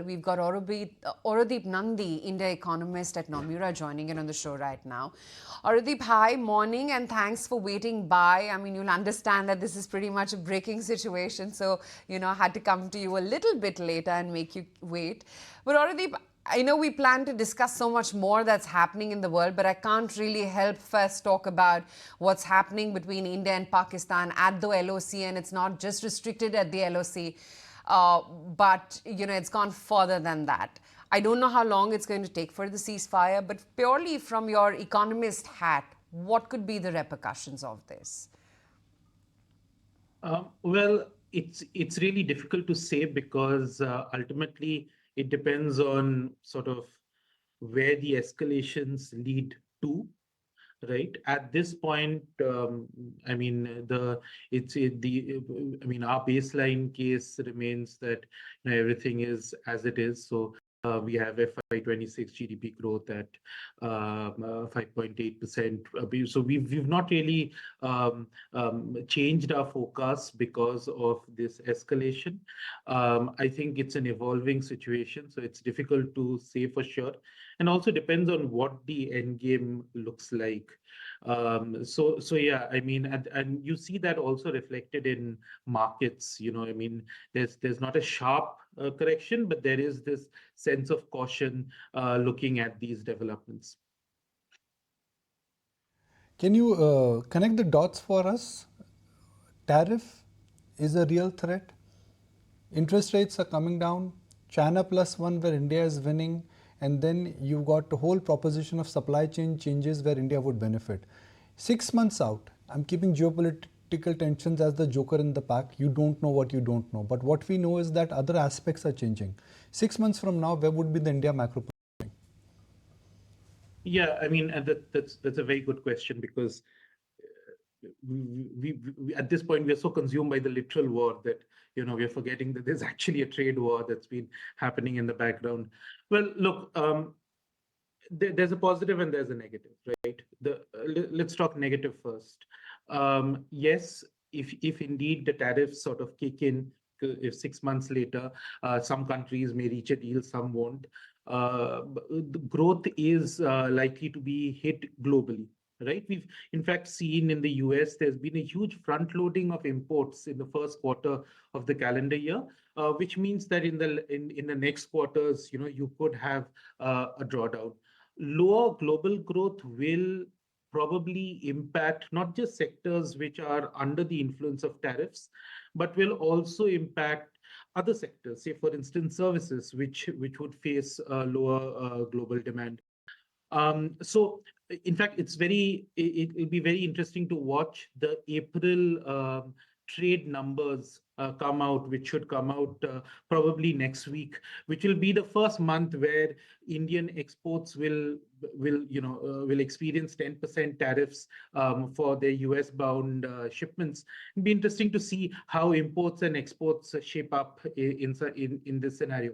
We've got Aurodeep Nandi, India economist at Nomura, joining in on the show right now. Aurodeep, hi, morning, and thanks for waiting by. I mean, you'll understand that this is pretty much a breaking situation, so, I had to come to you a little bit later and make you wait. But Aurodeep, I know we plan to discuss so much more that's happening in the world, but I can't really help first talk about what's happening between India and Pakistan at the LOC, and it's not just restricted at the LOC, but it's gone further than that. I don't know how long it's going to take for the ceasefire, but purely from your economist hat, what could be the repercussions of this? Well, it's really difficult to say because ultimately it depends on sort of where the escalations lead to, right? At this point, I mean our baseline case remains that everything is as it is. So we have FY26 GDP growth at 5.8%. So we've not really changed our forecast because of this escalation. I think it's an evolving situation, so it's difficult to say for sure, and also depends on what the end game looks like. So yeah, I mean, and you see that also reflected in markets. I mean, there's not a sharp correction, but there is this sense of caution looking at these developments. Can you connect the dots for us? Tariff is a real threat. Interest rates are coming down. China +1 where India is winning. And then you've got the whole proposition of supply chain changes where India would benefit. 6 months out, I'm keeping geopolitical tensions as the joker in the pack. You don't know what you don't know. But what we know is that other aspects are changing. 6 months from now, where would be the India macro positioning? Yeah, I mean, and that's a very good question because we at this point we are so consumed by the literal war that we're forgetting that there's actually a trade war that's been happening in the background. Well, look, there's a positive and there's a negative, right? Let's talk negative first. Yes, if indeed the tariffs sort of kick in, if 6 months later, some countries may reach a deal, some won't. The growth is likely to be hit globally, right? We've in fact seen in the US there's been a huge front loading of imports in the first quarter of the calendar year, which means that in the next quarters, you could have a drawdown. Lower global growth will probably impact not just sectors which are under the influence of tariffs, but will also impact other sectors, say for instance services, which would face lower global demand. So in fact, it'll be very interesting to watch the April trade numbers come out, which should come out probably next week, which will be the first month where Indian exports will experience 10% tariffs for their US bound shipments. It'll be interesting to see how imports and exports shape up in this scenario.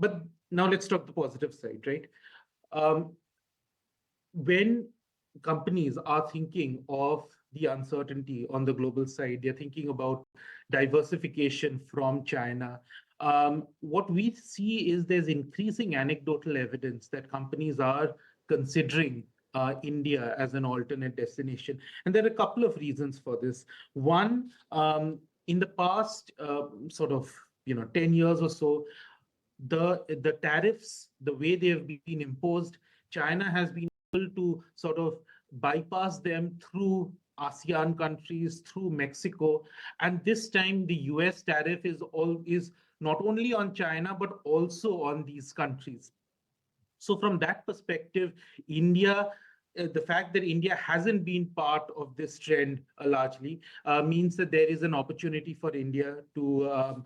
But now let's talk the positive side, right? When companies are thinking of the uncertainty on the global side, they're thinking about diversification from China. What we see is there's increasing anecdotal evidence that companies are considering India as an alternate destination. And there are a couple of reasons for this. One, in the past sort of 10 years or so, the tariffs, the way they have been imposed, China has been able to sort of bypass them through ASEAN countries, through Mexico. And this time the US tariff is not only on China, but also on these countries. So from that perspective, the fact that India hasn't been part of this trend largely means that there is an opportunity for India to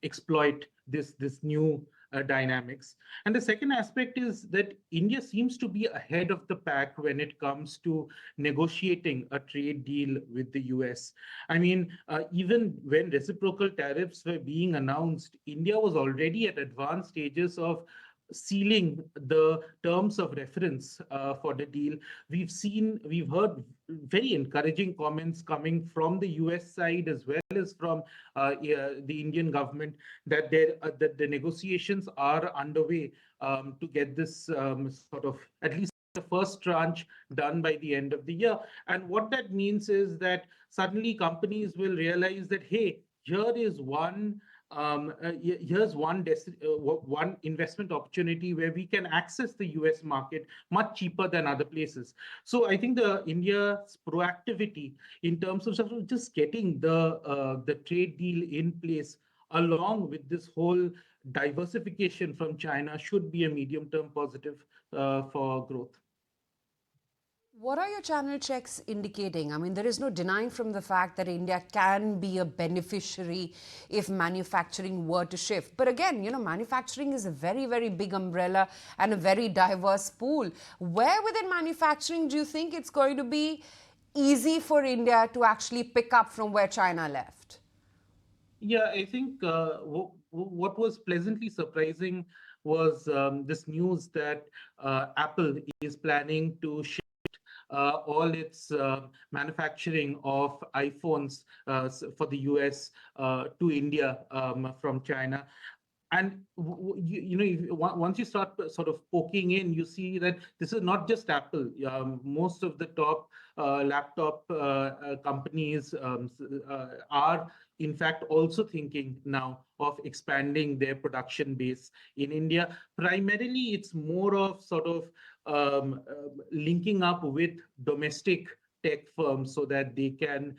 exploit this new dynamics. And the second aspect is that India seems to be ahead of the pack when it comes to negotiating a trade deal with the US. I mean, even when reciprocal tariffs were being announced, India was already at advanced stages of sealing the terms of reference for the deal. We've heard very encouraging comments coming from the US side as well as from the Indian government that the negotiations are underway to get this sort of at least the first tranche done by the end of the year. And what that means is that suddenly companies will realize that, hey, here is here's one investment opportunity where we can access the US market much cheaper than other places. So I think the India's proactivity in terms of sort of just getting the trade deal in place along with this whole diversification from China should be a medium-term positive for growth. What are your channel checks indicating? I mean, there is no denying from the fact that India can be a beneficiary if manufacturing were to shift. But again, manufacturing is a very, very big umbrella and a very diverse pool. Where within manufacturing do you think it's going to be easy for India to actually pick up from where China left? Yeah, I think what was pleasantly surprising was this news that Apple is planning to all its manufacturing of iPhones for the US to India from China. And once you start sort of poking in, you see that this is not just Apple. Most of the top laptop companies are in fact also thinking now of expanding their production base in India. Primarily, it's more of sort of linking up with domestic tech firms so that they can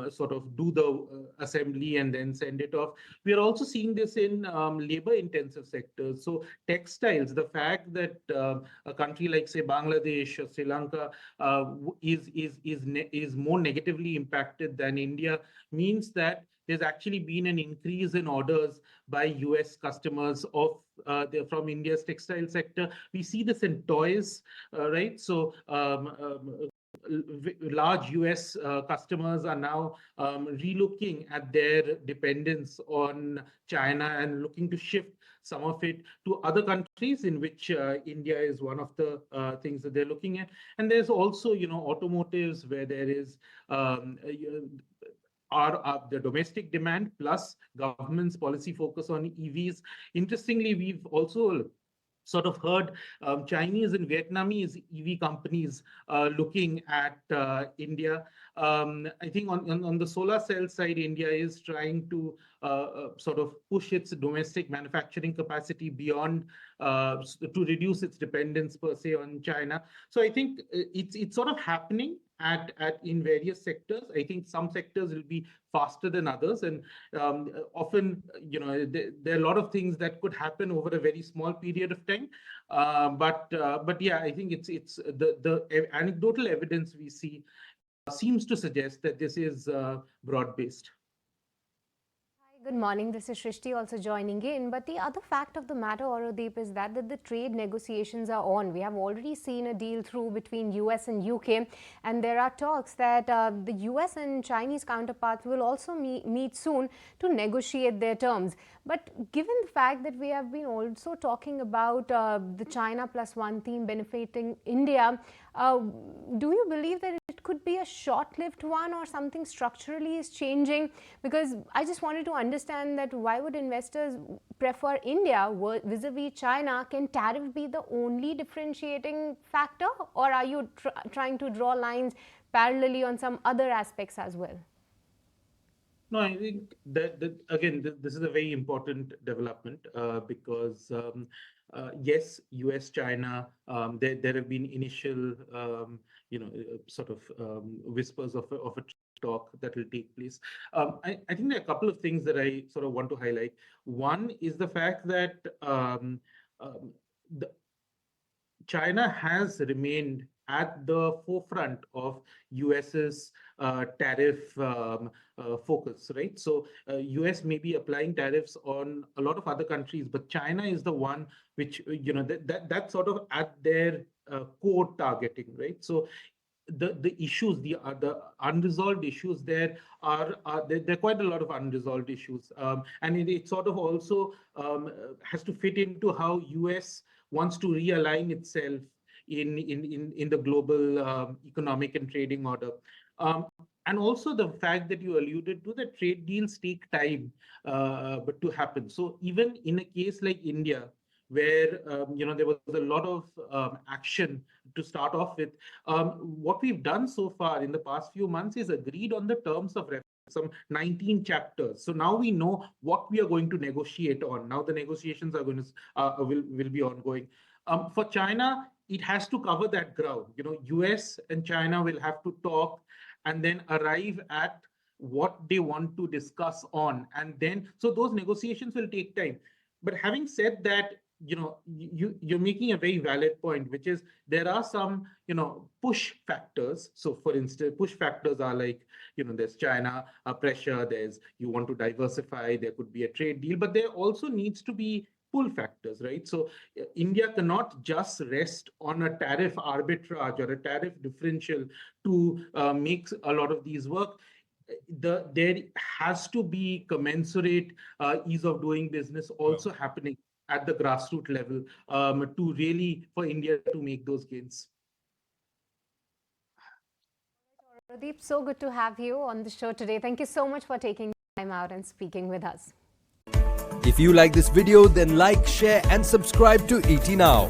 sort of do the assembly and then send it off. We are also seeing this in labor-intensive sectors. So textiles, the fact that a country like, say, Bangladesh or Sri Lanka is more negatively impacted than India means that there's actually been an increase in orders by US customers from India's textile sector. We see this in toys, right? So large US customers are now relooking at their dependence on China and looking to shift some of it to other countries, in which India is one of the things that they're looking at. And there's also, automotives where there is the domestic demand plus government's policy focus on EVs. Interestingly, we've also sort of heard Chinese and Vietnamese EV companies looking at India. I think on the solar cell side, India is trying to sort of push its domestic manufacturing capacity beyond to reduce its dependence per se on China. So I think it's sort of happening in various sectors. I think some sectors will be faster than others, and often there are a lot of things that could happen over a very small period of time. But yeah, I think it's the anecdotal evidence we see seems to suggest that this is broad-based. Good morning. This is Shrishti also joining in. But the other fact of the matter, Aurodeep, is that the trade negotiations are on. We have already seen a deal through between US and UK, and there are talks that the US and Chinese counterparts will also meet soon to negotiate their terms. But given the fact that we have been also talking about the China plus one theme benefiting India, do you believe that it could be a short-lived one or something structurally is changing? Because I just wanted to understand that why would investors prefer India vis-a-vis China? Can tariff be the only differentiating factor, or are you trying to draw lines parallelly on some other aspects as well? No, I think that again, this is a very important development because yes, US-China, there have been initial, sort of whispers of a talk that will take place. I think there are a couple of things that I sort of want to highlight. One is the fact that China has remained at the forefront of US's tariff focus, right? So US may be applying tariffs on a lot of other countries, but China is the one which, that's sort of at their core targeting, right? So the issues, the unresolved issues there there are quite a lot of unresolved issues, and it sort of also has to fit into how US wants to realign itself in the global economic and trading order. And also the fact that you alluded to, that trade deals take time but to happen. So even in a case like India, where there was a lot of action to start off with, what we've done so far in the past few months is agreed on the terms of reference, some 19 chapters. So now we know what we are going to negotiate on. Now the negotiations are going to will be ongoing. For China, it has to cover that ground. US and China will have to talk and then arrive at what they want to discuss on. And then, so those negotiations will take time. But having said that, you're making a very valid point, which is there are some, push factors. So for instance, push factors are like, there's China pressure, there's, you want to diversify, there could be a trade deal, but there also needs to be pull factors, right? So India cannot just rest on a tariff arbitrage or a tariff differential to make a lot of these work. There has to be commensurate ease of doing business also happening at the grassroots level to really, for India to make those gains. Aurodeep, so good to have you on the show today. Thank you so much for taking time out and speaking with us. If you like this video, then like, share and subscribe to ET Now.